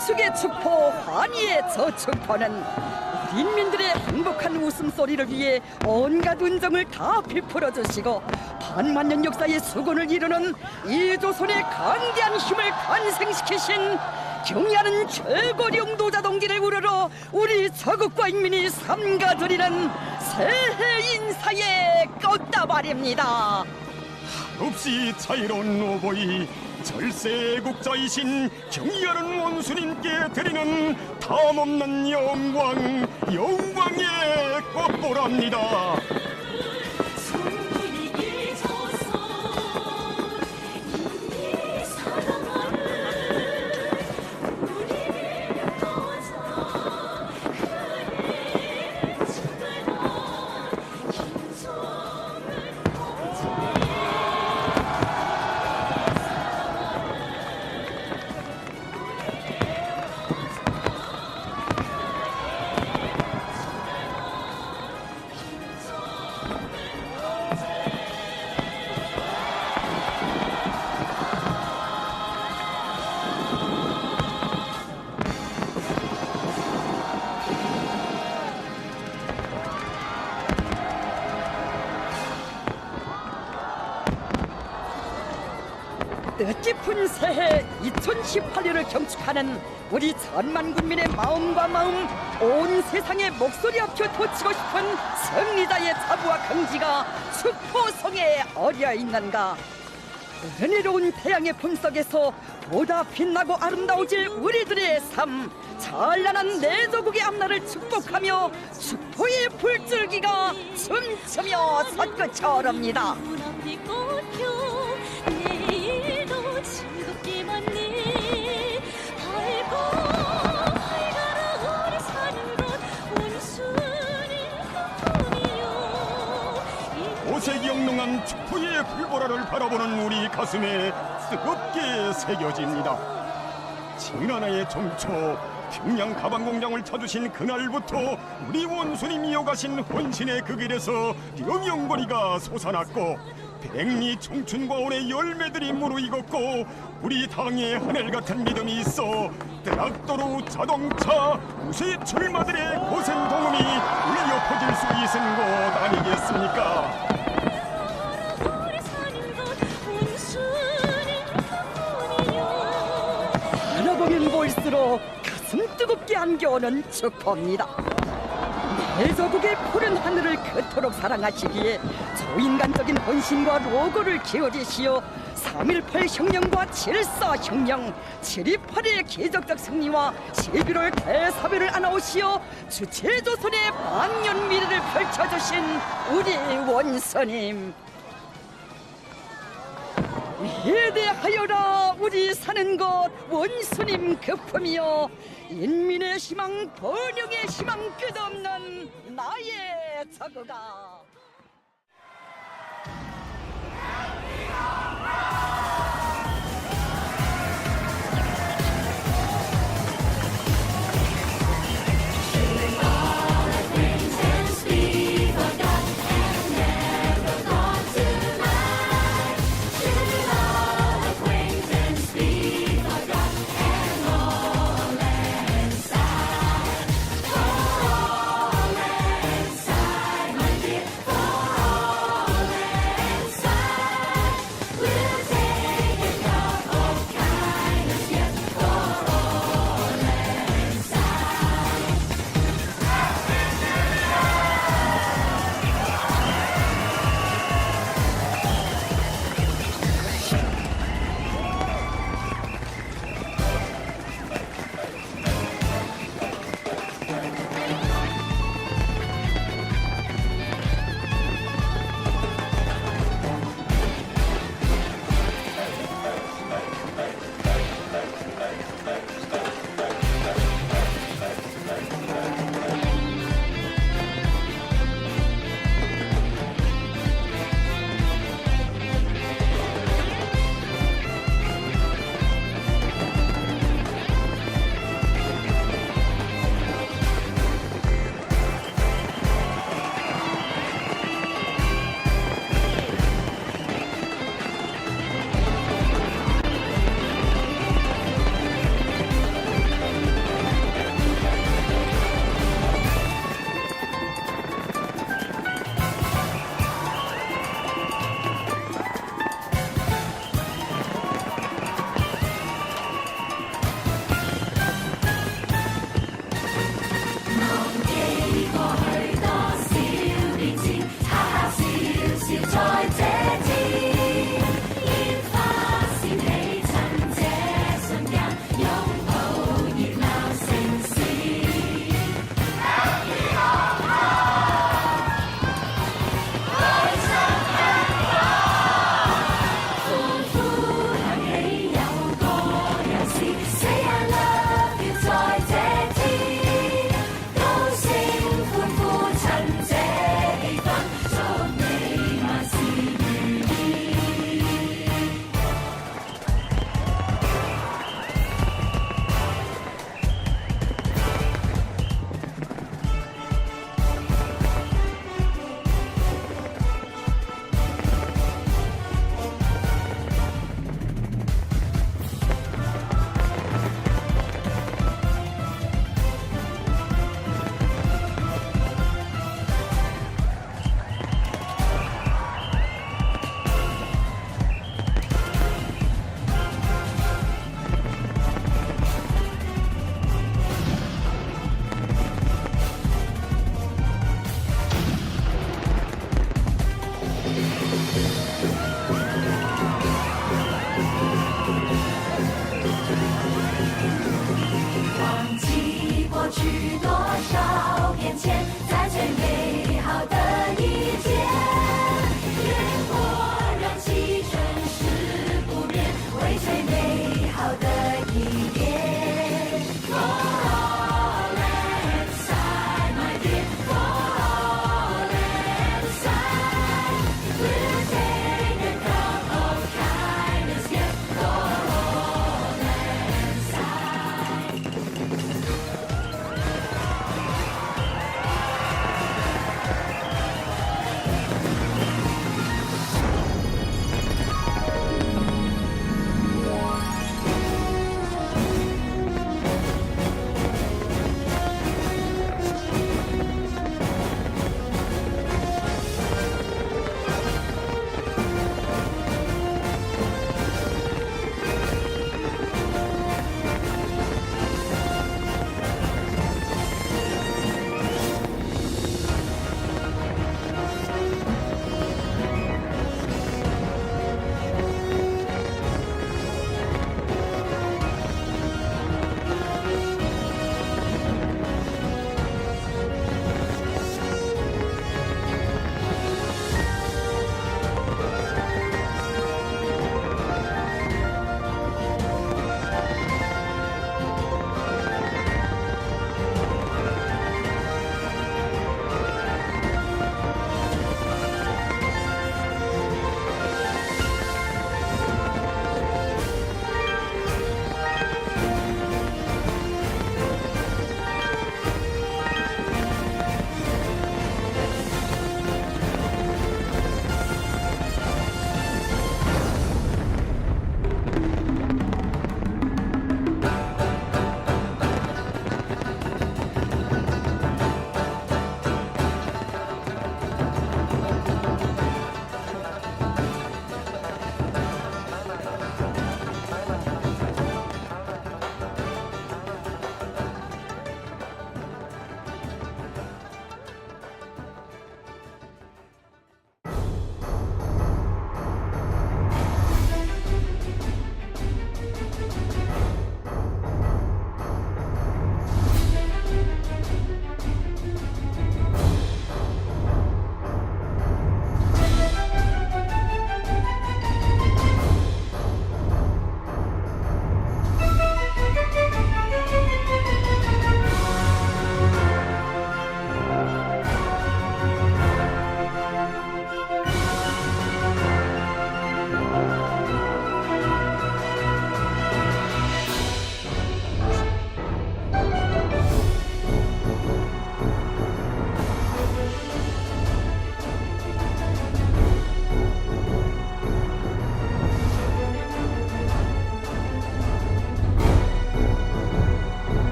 저축의 축포, 환희의 저축포는 우리 인민들의 행복한 웃음소리를 위해 온갖 운정을 다 베풀어 주시고 반만년 역사의 수건을 이루는 이 조선의 강대한 힘을 탄생시키신 경의하는 최고령 노자동지를 우러러 우리 저국과 인민이 삼가드리는 새해 인사의 꽃다발입니다. 없이 자유로운 오보이 절세국자이신 경의하는 원수님께 드리는 탐없는 영광의 꽃보랍니다. 뜻깊은 새해 2018년을 경축하는 우리 천만 국민의 마음과 마음, 온 세상에 목소리 업혀 돋치고 싶은 승리자의 자부와 긍지가 축포성에 어려 있는가. 은혜로운 태양의 품속에서 보다 빛나고 아름다워질 우리들의 삶, 찬란한 내 조국의 앞날을 축복하며 축포의 불줄기가 춤추며 솟구쳐 오릅니다. 즐겁게만 내 밝고 활가라 우리 사는 것 온순히 그뿐이요. 오색이 영롱한 축포의 불보라를 바라보는 우리 가슴에 뜨겁게 새겨집니다. 진하나의 종초 평양 가방공장을 찾으신 그날부터 우리 원수님이 이어가신 헌신의 그 길에서 영영거리가 솟아났고 백리 청춘과 올해 열매들이 무르익었고 우리 당의 하늘같은 믿음이 있어 트락도로 자동차 우세 출마들의 고생 동음이 울려 퍼질 수 있은 것 아니겠습니까? 바라보면 볼수록 가슴 뜨겁게 안겨오는 축포입니다. 내 조국의 푸른 하늘을 그토록 사랑하시기에 초인간적인 헌신과 노고를 기울이시어 3.18 혁명과 7.4 혁명, 7.28의 기적적 승리와 11월 대사별을 안아오시어 주체조선의 만년 미래를 펼쳐주신 우리 원수님. 위대하여라 우리 사는 것 원수님 급품이여, 인민의 희망 번영의 희망 끝없는 나의 저구가.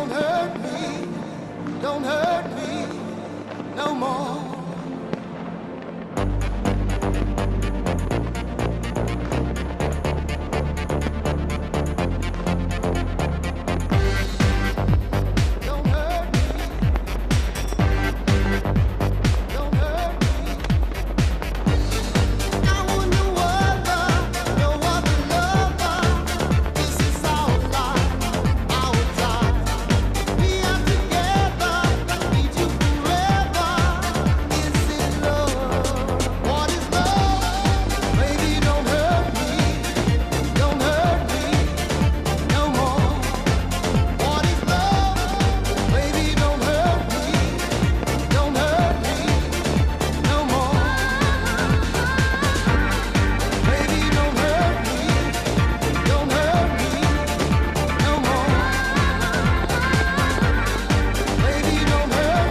don't hurt me, don't hurt me no more. Don't hurt me, don't hurt me. I want no other lover. This is our life, our time. We are together, need you forever. Is it love? What is love? Baby, don't hurt me no more. What is love? Baby, don't hurt me no more. Baby, don't hurt me no more. Baby, don't hurt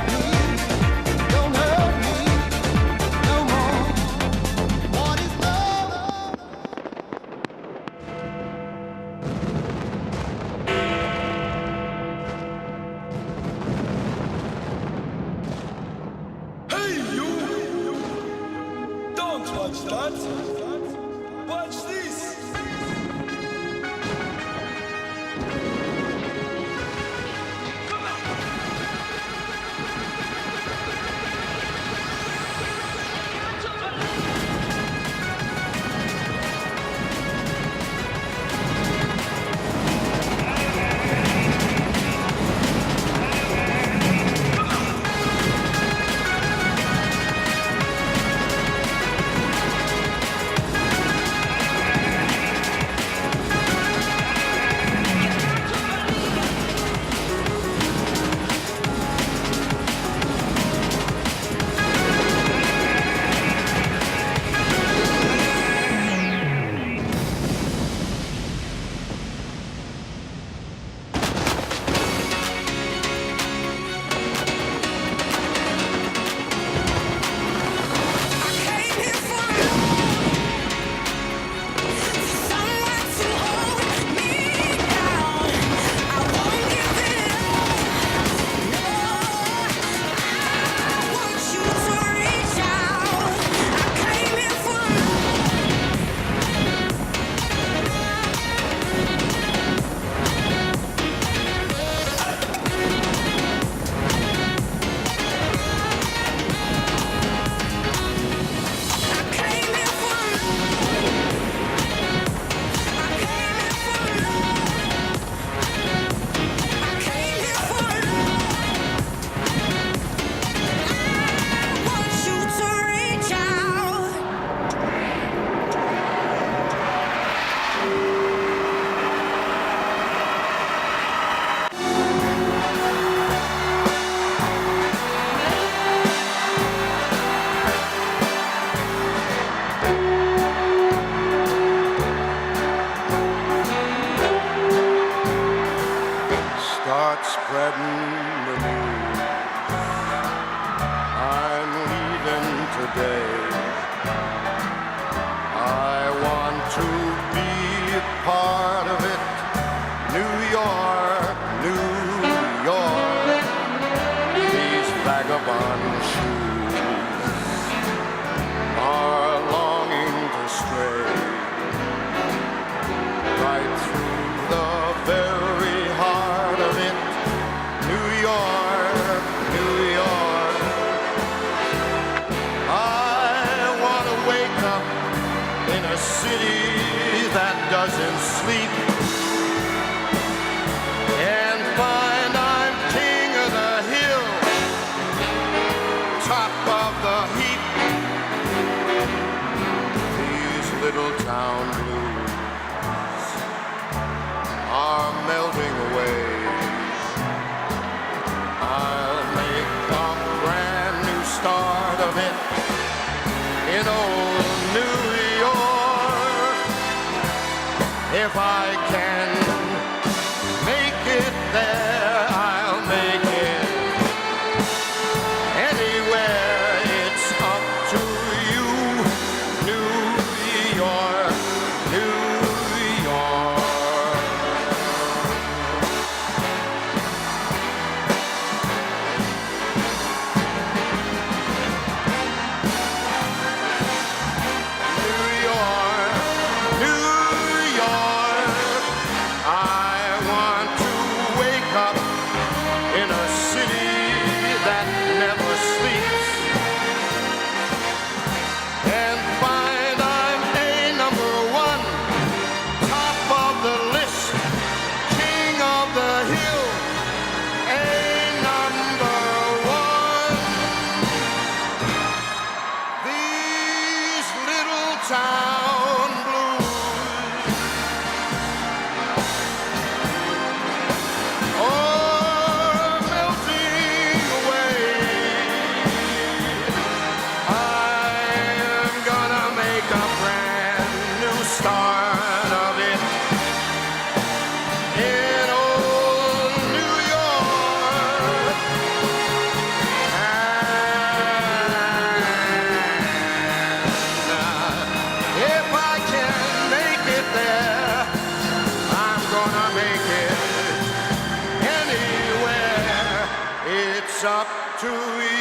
me no more. What is love? Hey, you! Don't touch that! Watch this! Start spreading the news. I'm leaving today. I want to be a part of it. New York, New York. These vagabond shoes are longing to stray right through the very heart of it. New York, New York. I want to wake up in a city that doesn't sleep and find I'm king of the hill, top of the heap. These little town blues are melting away. I'll make a brand new start of it in old New York. If I can make it there, I'll make it anywhere. It's up to you, New York, New York. hill, a number one. These little town blues are melting away. I'm gonna make a brand new start of it in old New York. And if I can make it there, I'm gonna make it anywhere. It's up to you.